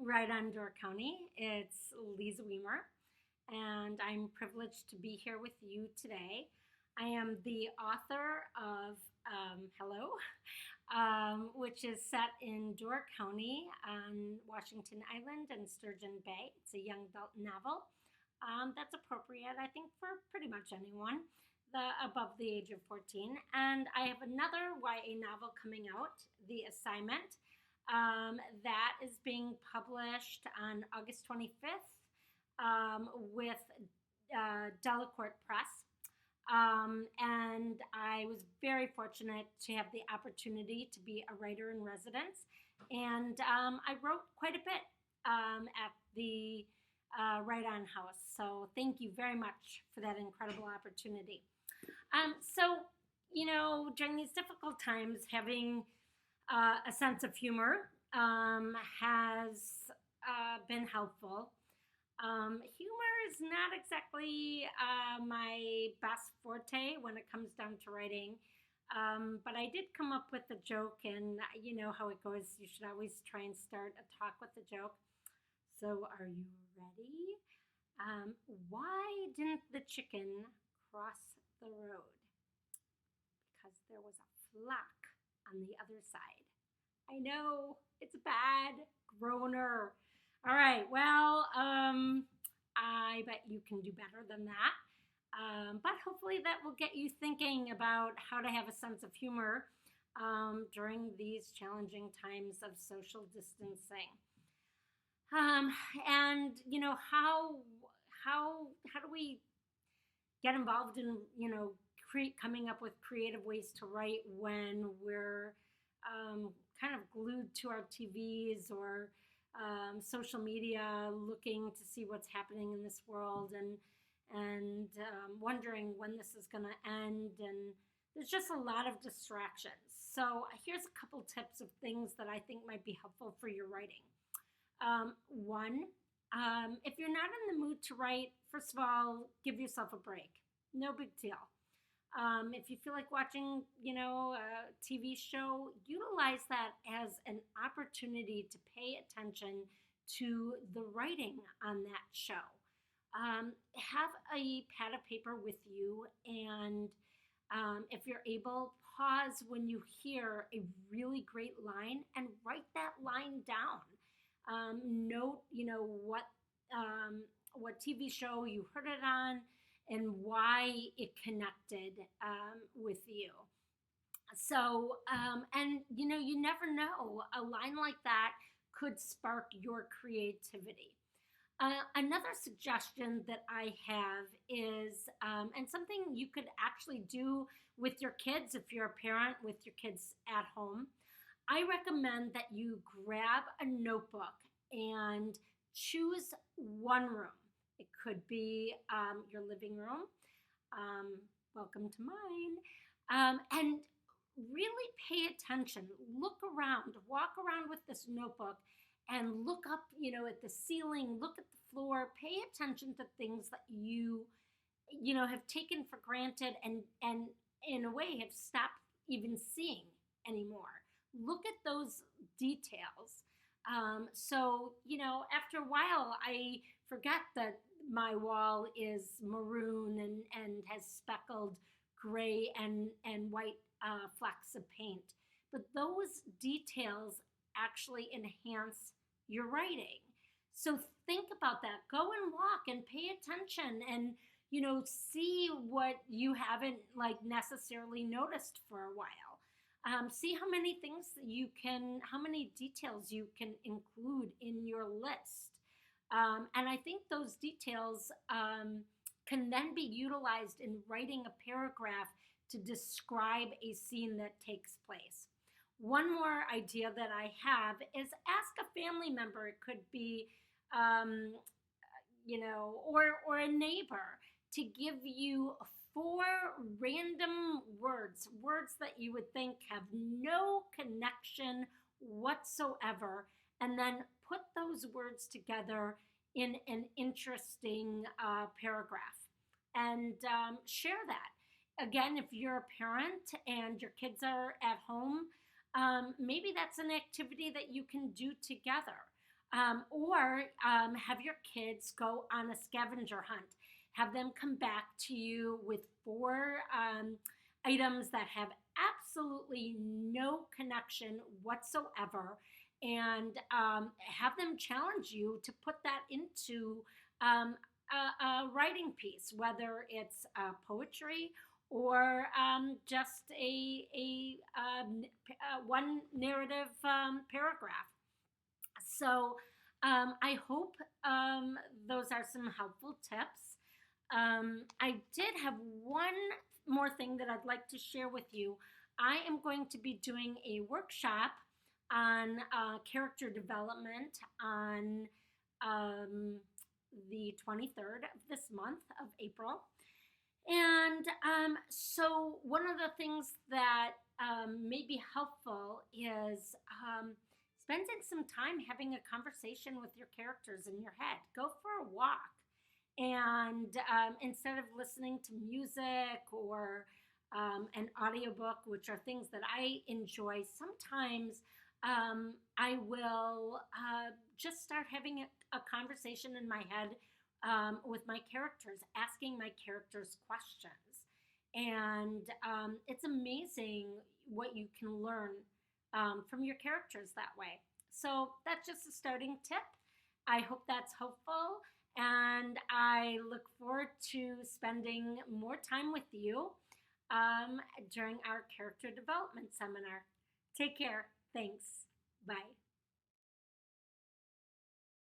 right on Door County. It's Liza Wiemer, and I'm privileged to be here with you today. I am the author of Hello, which is set in Door County on Washington Island and Sturgeon Bay. It's a young adult novel that's appropriate, I think, for pretty much anyone above the age of 14. And I have another YA novel coming out, The Assignment, that is being published on August 25th with Delacorte Press. And I was very fortunate to have the opportunity to be a writer in residence. And I wrote quite a bit at the Right On House. So thank you very much for that incredible opportunity. During these difficult times, having a sense of humor has been helpful. Humor is not exactly my best forte when it comes down to writing, but I did come up with a joke, and you know how it goes. You should always try and start a talk with a joke. So, are you ready? Why didn't the chicken cross the road? Because there was a flock on the other side. I know, it's a bad groaner. All right, well, I bet you can do better than that. But hopefully that will get you thinking about how to have a sense of humor during these challenging times of social distancing. And you know, how do we get involved in, coming up with creative ways to write when we're kind of glued to our TVs or social media, looking to see what's happening in this world, and wondering when this is going to end, and there's just a lot of distractions. So here's a couple tips of things that I think might be helpful for your writing. One, if you're not in the mood to write, first of all, give yourself a break. No big deal. If you feel like watching, a TV show, utilize that as an opportunity to pay attention to the writing on that show. Have a pad of paper with you, and if you're able, pause when you hear a really great line and write that line down. Note, what TV show you heard it on and why it connected with you. So, and you never know, a line like that could spark your creativity. Another suggestion that I have is, and something you could actually do with your kids if you're a parent with your kids at home, I recommend that you grab a notebook and choose one room. It could be your living room. Welcome to mine. And really pay attention. Look around. Walk around with this notebook and look up, at the ceiling. Look at the floor. Pay attention to things that you have taken for granted and in a way have stopped even seeing anymore. Look at those details. So, after a while, I forget that my wall is maroon and has speckled gray and white flecks of paint. But those details actually enhance your writing. So think about that. Go and walk and pay attention and, see what you haven't necessarily noticed for a while. See how many how many details you can include in your list. And I think those details can then be utilized in writing a paragraph to describe a scene that takes place. One more idea that I have is ask a family member. It could be, or a neighbor to give you 4 random words that you would think have no connection whatsoever, and then put those words together in an interesting paragraph and share that. Again, if you're a parent and your kids are at home, maybe that's an activity that you can do together. Or have your kids go on a scavenger hunt. Have them come back to you with four items that have absolutely no connection whatsoever, and have them challenge you to put that into a writing piece, whether it's poetry or just one narrative paragraph. So I hope those are some helpful tips. I did have one more thing that I'd like to share with you. I am going to be doing a workshop on character development on um, the 23rd of this month of April. And so, one of the things that may be helpful is spending some time having a conversation with your characters in your head. Go for a walk. And instead of listening to music or an audiobook, which are things that I enjoy, sometimes I will just start having a conversation in my head with my characters, asking my characters questions. And it's amazing what you can learn from your characters that way. So that's just a starting tip. I hope that's helpful. And I look forward to spending more time with you during our character development seminar. Take care. Thanks. Bye.